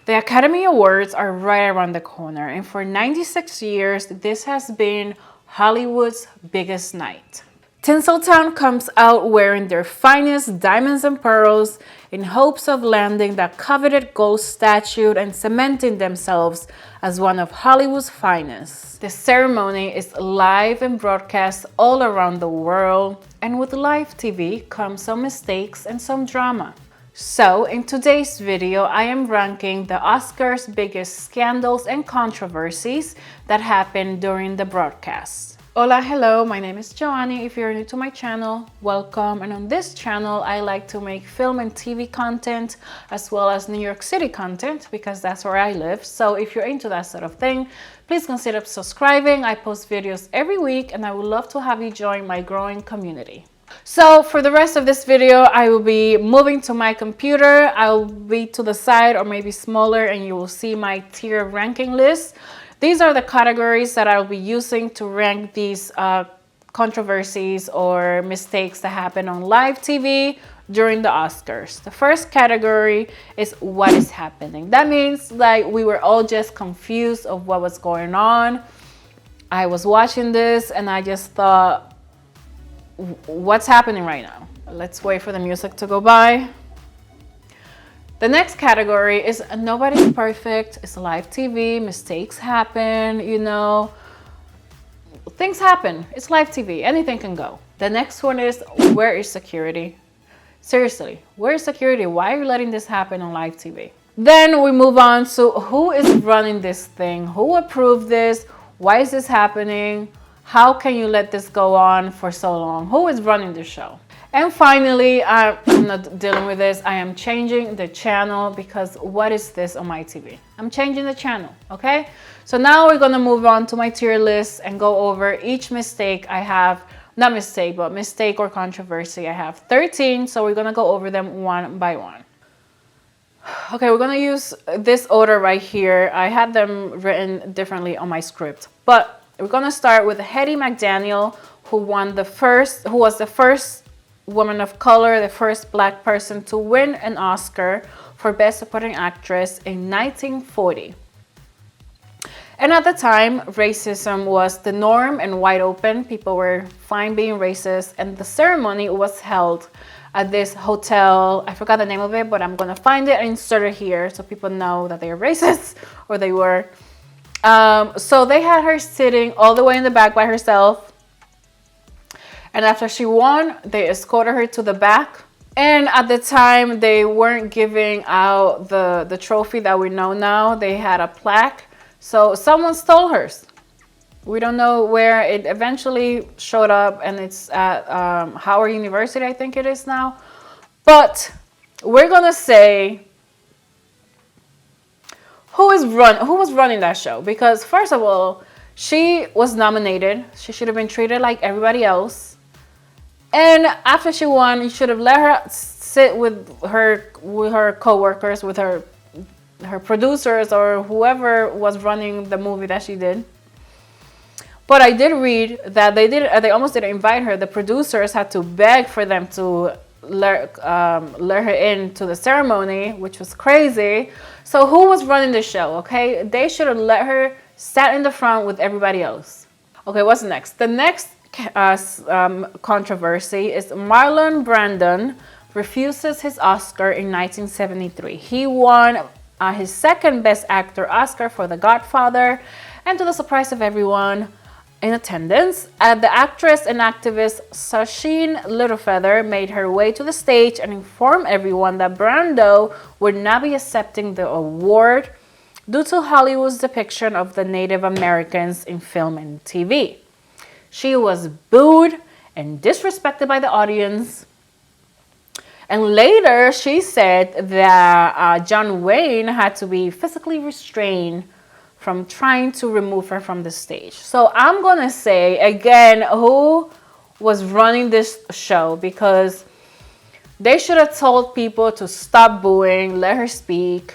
The Academy Awards are right around the corner, and for 96 years, this has been Hollywood's biggest night. Tinseltown comes out wearing their finest diamonds and pearls in hopes of landing that coveted gold statue and cementing themselves as one of Hollywood's finest. The ceremony is live and broadcast all around the world, and with live TV comes some mistakes and some drama. So, in today's video, I am ranking the Oscars' biggest scandals and controversies that happened during the broadcast. Hola, hello, my name is Joanny. If you're new to my channel, welcome. And on this channel, I like to make film and TV content as well as New York City content because that's where I live. So if you're into that sort of thing, please consider subscribing. I post videos every week and I would love to have you join my growing community. So for the rest of this video, I will be moving to my computer. I'll be to the side or maybe smaller and you will see my tier ranking list. These are the categories that I'll be using to rank these controversies or mistakes that happen on live TV during the Oscars. The first category is what is happening. That means like we were all just confused of what was going on. I was watching this and I just thought, what's happening right now? Let's wait for the music to go by. The next category is nobody's perfect. It's live TV. Mistakes happen, you know. Things happen. It's live TV. Anything can go. The next one is where is security? Seriously, where is security? Why are you letting this happen on live TV? Then we move on to who is running this thing? Who approved this? Why is this happening? How can you let this go on for so long? Who is running the show? And finally, I'm not dealing with this. I am changing the channel because what is this on my TV? I'm changing the channel, okay? So now we're gonna move on to my tier list and go over each mistake I have. Not mistake, but mistake or controversy. I have 13, so we're gonna go over them one by one. Okay, we're gonna use this order right here. I had them written differently on my script, but we're gonna start with Hattie McDaniel, who was the first woman of color, the first black person to win an Oscar for Best Supporting Actress in 1940. And at the time, racism was the norm and wide open. People were fine being racist, and the ceremony was held at this hotel. I forgot the name of it, but I'm gonna find it and insert it here so people know that they are racist, or they were. So they had her sitting all the way in the back by herself. And after she won, they escorted her to the back. And at the time, they weren't giving out the trophy that we know now. They had a plaque. So someone stole hers. We don't know where. It eventually showed up, and it's at Howard University, I think it is now. But we're going to say who was running that show. Because first of all, she was nominated. She should have been treated like everybody else. And after she won, you should have let her sit with her co-workers, with her producers or whoever was running the movie that she did. But I did read that they almost didn't invite her. The producers had to beg for them to let her into the ceremony, which was crazy. So who was running the show? Okay, they should have let her sat in the front with everybody else. Okay, what's next? The next controversy is Marlon Brando refuses his Oscar in 1973. He won his second Best Actor Oscar for The Godfather, and to the surprise of everyone in attendance, the actress and activist Sacheen Littlefeather made her way to the stage and informed everyone that Brando would not be accepting the award due to Hollywood's depiction of the Native Americans in film and TV. She was booed and disrespected by the audience. And later, she said that John Wayne had to be physically restrained from trying to remove her from the stage. So I'm going to say, again, who was running this show? Because they should have told people to stop booing, let her speak.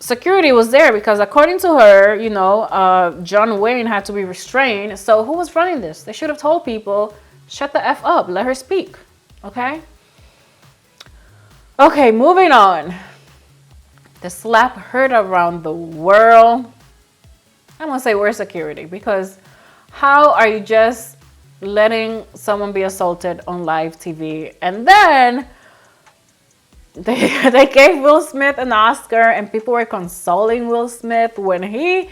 Security was there because according to her, you know, John Wayne had to be restrained. So who was running this? They should have told people, shut the F up, let her speak, okay? Okay, moving on. The slap heard around the world. I'm gonna say where's security, because how are you just letting someone be assaulted on live TV? And then they gave Will Smith an Oscar, and people were consoling Will Smith when he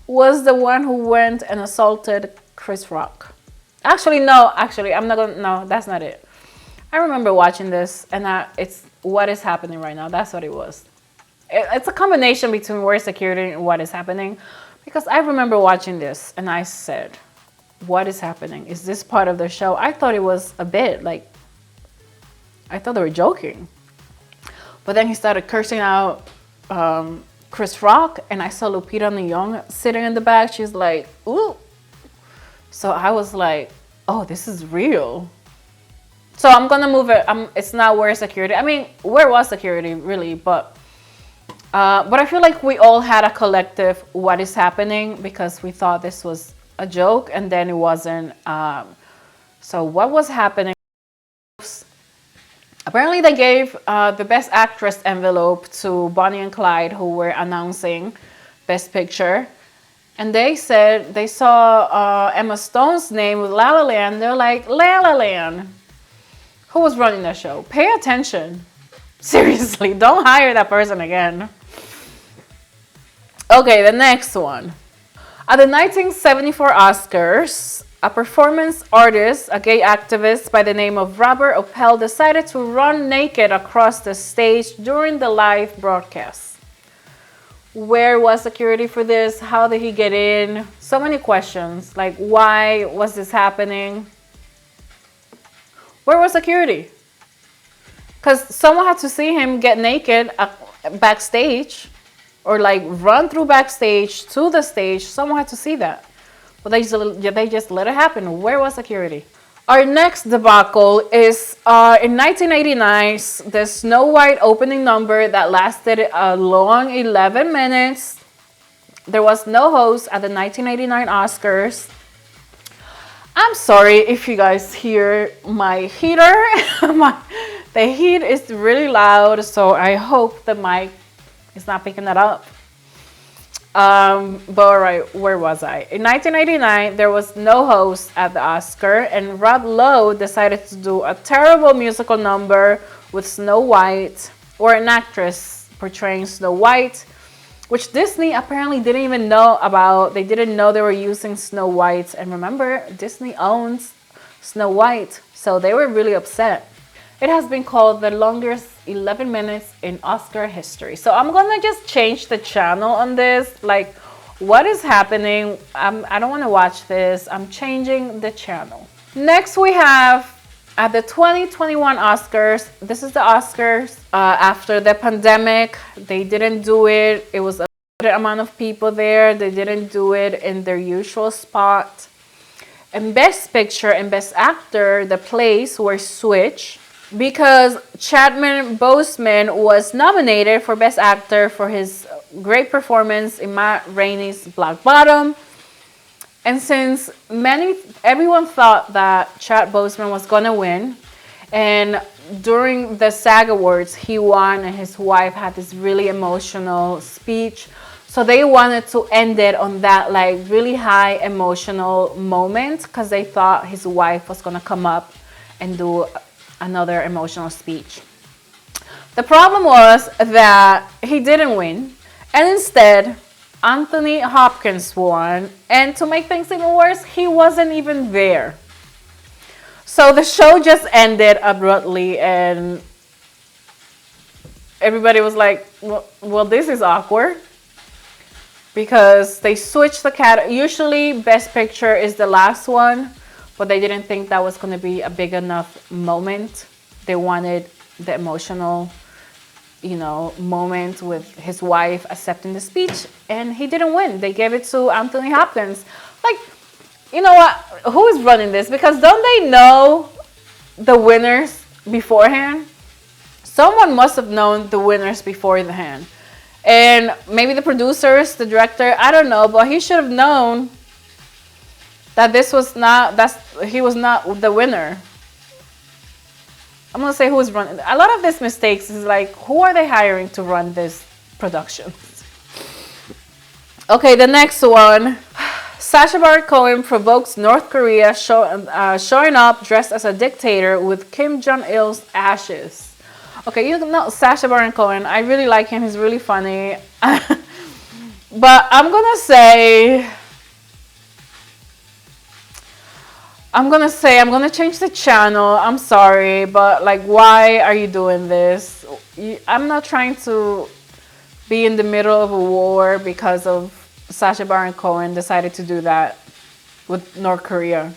was the one who went and assaulted Chris Rock. Actually, I'm not gonna, no, that's not it. I remember watching this, and it's what is happening right now. That's what it was. It's a combination between where's security and what is happening, because I remember watching this and I said, what is happening? Is this part of the show? I thought it was a bit, like, I thought they were joking. But then he started cursing out Chris Rock, and I saw Lupita Nyong'o sitting in the back. She's like, ooh. So I was like, oh, this is real. So I'm gonna move it. It's not where security. I mean, where was security really? But I feel like we all had a collective what is happening, because we thought this was a joke, and then it wasn't. So what was happening? Apparently they gave the Best Actress envelope to Bonnie and Clyde, who were announcing Best Picture. And they said they saw Emma Stone's name with La La Land. They're like, La La Land. Who was running the show? Pay attention. Seriously, don't hire that person again. Okay, the next one. At the 1974 Oscars, a performance artist, a gay activist by the name of Robert Oppel, decided to run naked across the stage during the live broadcast. Where was security for this? How did he get in? So many questions. Like, why was this happening? Where was security? Because someone had to see him get naked backstage, or like run through backstage to the stage. Someone had to see that. But they just let it happen. Where was security? Our next debacle is in 1989, the Snow White opening number that lasted a long 11 minutes. There was no host at the 1989 Oscars. I'm sorry if you guys hear my heater. The heat is really loud, so I hope the mic is not picking that up. But all right, where was I? In 1989, there was no host at the Oscar, and Rob Lowe decided to do a terrible musical number with Snow White, or an actress portraying Snow White, which Disney apparently didn't even know about. They didn't know they were using Snow White. And remember, Disney owns Snow White, so they were really upset. It has been called the longest 11 minutes in Oscar history. So I'm gonna just change the channel on this. Like, what is happening? I don't wanna watch this. I'm changing the channel. Next we have at the 2021 Oscars. This is the Oscars after the pandemic. They didn't do it. It was a limited amount of people there. They didn't do it in their usual spot. And Best Picture and Best Actor, the plays were switched, because Chadwick Boseman was nominated for Best Actor for his great performance in Matt Rainey's Black Bottom. And since everyone thought that Chadwick Boseman was gonna win, and during the SAG Awards he won, and his wife had this really emotional speech, so they wanted to end it on that like really high emotional moment, because they thought his wife was gonna come up and do another emotional speech. The problem was that he didn't win, and instead Anthony Hopkins won, and to make things even worse, he wasn't even there. So the show just ended abruptly, and everybody was like, well, this is awkward, because they switched the category. Usually Best Picture is the last one, but they didn't think that was going to be a big enough moment. They wanted the emotional, moment with his wife accepting the speech, and he didn't win. They gave it to Anthony Hopkins. Like, you know what? Who is running this? Because don't they know the winners beforehand? Someone must have known the winners beforehand. And maybe the producers, the director, I don't know, but he should have known that he was not the winner. I'm gonna say who is running. A lot of these mistakes is like, who are they hiring to run this Productions. Okay, the next one. Sacha Baron Cohen provokes North Korea showing up dressed as a dictator with Kim Jong-il's ashes. Okay, you know Sacha Baron Cohen. I really like him. He's really funny. But I'm gonna change the channel. I'm sorry, but like, why are you doing this? I'm not trying to be in the middle of a war because of Sacha Baron Cohen decided to do that with North Korea.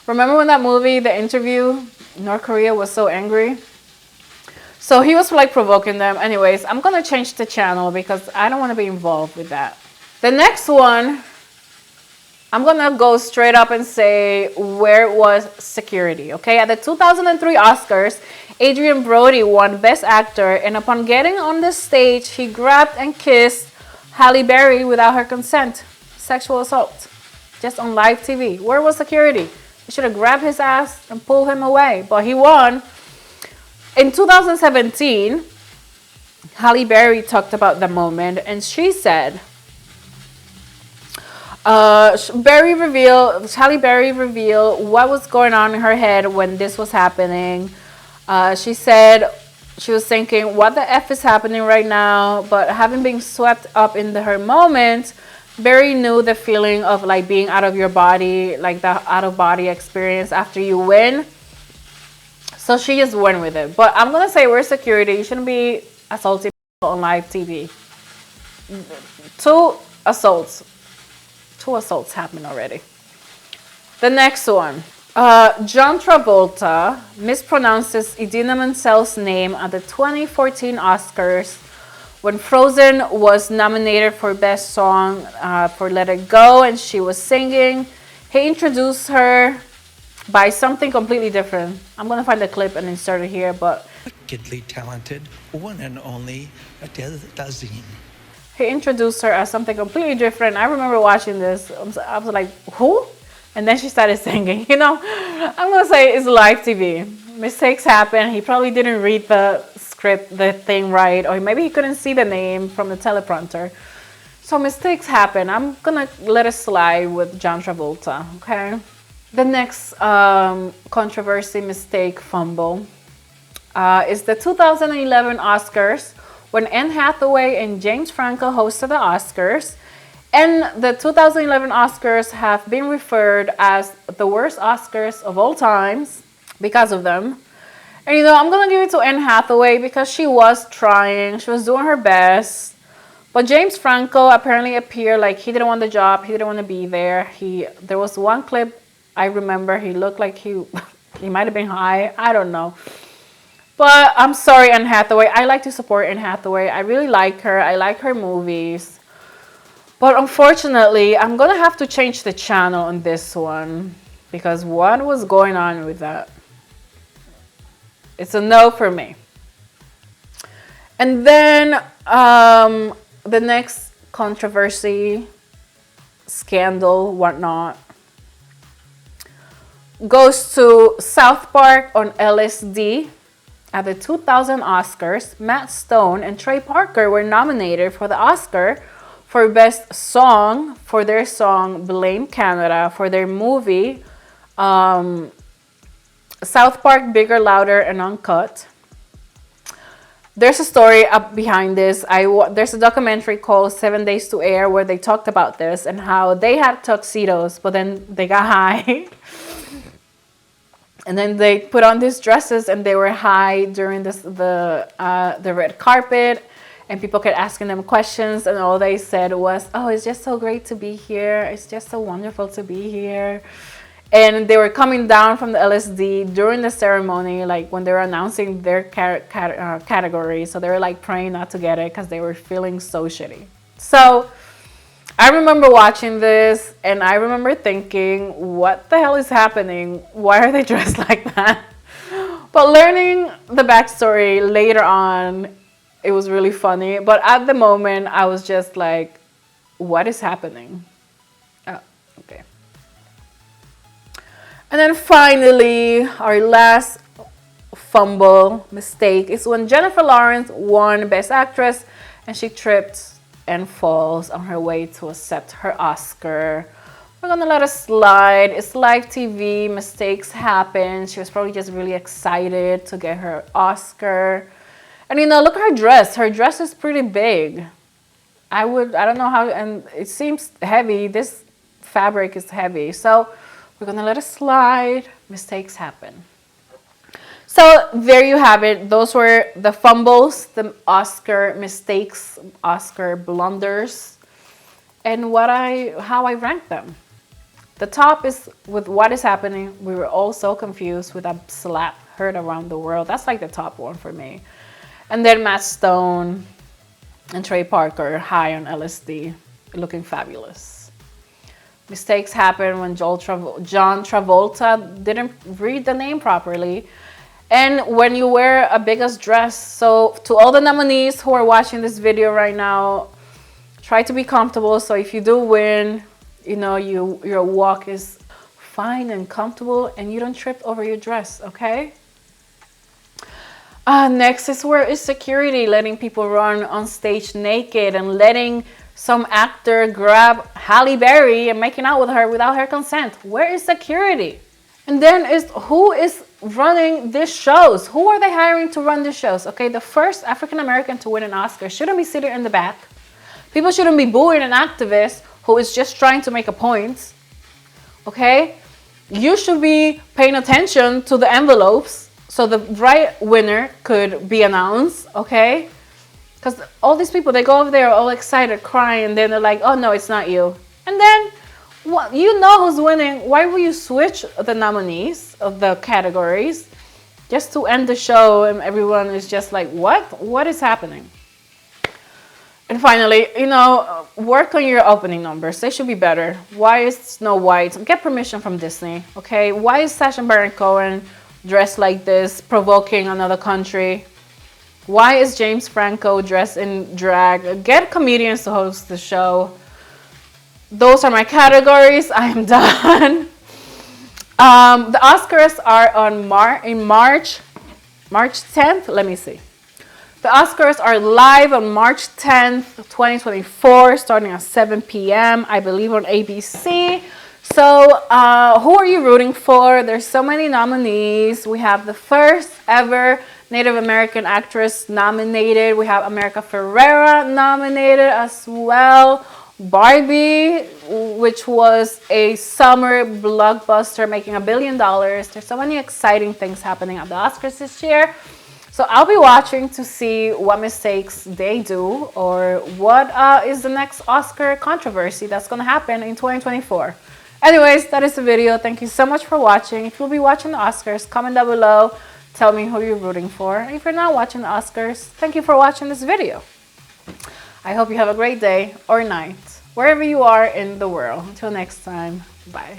Remember when that movie, The Interview, North Korea was so angry? So he was like provoking them. Anyways, I'm gonna change the channel because I don't want to be involved with that. The next one, I'm gonna go straight up and say where was security, okay? At the 2003 Oscars, Adrien Brody won Best Actor, and upon getting on the stage, he grabbed and kissed Halle Berry without her consent. Sexual assault. Just on live TV. Where was security? They should have grabbed his ass and pulled him away, but he won. In 2017, Halle Berry talked about the moment, and she said, Halle Berry revealed what was going on in her head when this was happening. She said she was thinking, what the F is happening right now? But having been swept up into her moment, Berry knew the feeling of like being out of your body, like the out of body experience after you win. So she just went with it. But I'm going to say we're security. You shouldn't be assaulting people on live TV. Two assaults happened already. The next one. John Travolta mispronounces Idina Menzel's name at the 2014 Oscars when Frozen was nominated for Best Song for Let It Go, and she was singing. He introduced her by something completely different. I'm going to find the clip and insert it here, but... Wickedly talented, one and only Adele Dazeem. He introduced her as something completely different. I remember watching this. I was like, who? And then she started singing. You know, I'm going to say it's live TV. Mistakes happen. He probably didn't read the script, the thing right, or maybe he couldn't see the name from the teleprompter. So mistakes happen. I'm going to let it slide with John Travolta, okay? The next controversy, mistake, fumble is the 2011 Oscars when Anne Hathaway and James Franco hosted the Oscars. And the 2011 Oscars have been referred as the worst Oscars of all times because of them. And you know, I'm going to give it to Anne Hathaway because she was trying. She was doing her best. But James Franco apparently appeared like he didn't want the job. He didn't want to be there. There was one clip I remember. He looked like he might have been high. I don't know. But I'm sorry, Anne Hathaway. I like to support Anne Hathaway. I really like her. I like her movies. But unfortunately, I'm going to have to change the channel on this one because what was going on with that? It's a no for me. And then the next controversy, scandal, whatnot, goes to South Park on LSD. At the 2000 Oscars, Matt Stone and Trey Parker were nominated for the Oscar for Best Song for their song Blame Canada for their movie South Park Bigger, Louder, and Uncut. There's a story up behind this. There's a documentary called 7 Days to Air where they talked about this and how they had tuxedos, but then they got high. And then they put on these dresses and they were high during the red carpet, and people kept asking them questions, and all they said was, "Oh, it's just so great to be here. It's just so wonderful to be here." And they were coming down from the LSD during the ceremony, like when they were announcing their category. So they were like praying not to get it because they were feeling so shitty. So I remember watching this and I remember thinking, what the hell is happening? Why are they dressed like that? But learning the backstory later on, it was really funny. But at the moment, I was just like, what is happening? Oh, okay. And then finally, our last fumble mistake is when Jennifer Lawrence won Best Actress and she tripped and falls on her way to accept her Oscar. We're gonna let it slide. It's live TV, mistakes happen. She was probably just really excited to get her Oscar. And you know, look at her dress. Her dress is pretty big. I don't know how, and it seems heavy. This fabric is heavy. So we're gonna let it slide. Mistakes happen. So there you have it. Those were the fumbles, the Oscar mistakes, Oscar blunders, and how I ranked them. The top is with what is happening. We were all so confused with a slap heard around the world. That's like the top one for me. And then Matt Stone and Trey Parker high on LSD, looking fabulous. Mistakes happen when John Travolta didn't read the name properly. And when you wear a biggest dress. So to all the nominees who are watching this video right now, try to be comfortable. So if you do win, you know, your walk is fine and comfortable and you don't trip over your dress, okay? Next is where is security letting people run on stage naked and letting some actor grab Halle Berry and making out with her without her consent. Where is security? And then who is running these shows? Who are they hiring to run these shows? Okay, the first African American to win an Oscar shouldn't be sitting in the back. People shouldn't be booing an activist who is just trying to make a point. Okay? You should be paying attention to the envelopes so the right winner could be announced, okay? Because all these people, they go over there all excited, crying, and then they're like, oh no, it's not you. And then, well, you know who's winning. Why will you switch the nominees of the categories just to end the show and everyone is just like, what? What is happening? And finally, you know, work on your opening numbers. They should be better. Why is Snow White? Get permission from Disney, okay? Why is Sacha Baron Cohen dressed like this, provoking another country? Why is James Franco dressed in drag? Get comedians to host the show. Those are my categories. I am done. The Oscars are on March 10th. Let me see. The Oscars are live on March 10th, 2024, starting at 7 p.m., I believe on ABC. So who are you rooting for? There's so many nominees. We have the first ever Native American actress nominated. We have America Ferrera nominated as well. Barbie, which was a summer blockbuster making $1 billion. There's so many exciting things happening at the Oscars this year. So I'll be watching to see what mistakes they do or what is the next Oscar controversy that's going to happen in 2024. Anyways, that is the video. Thank you so much for watching. If you'll be watching the Oscars, comment down below. Tell me who you're rooting for. And if you're not watching the Oscars, thank you for watching this video. I hope you have a great day or night, wherever you are in the world. Until next time, bye.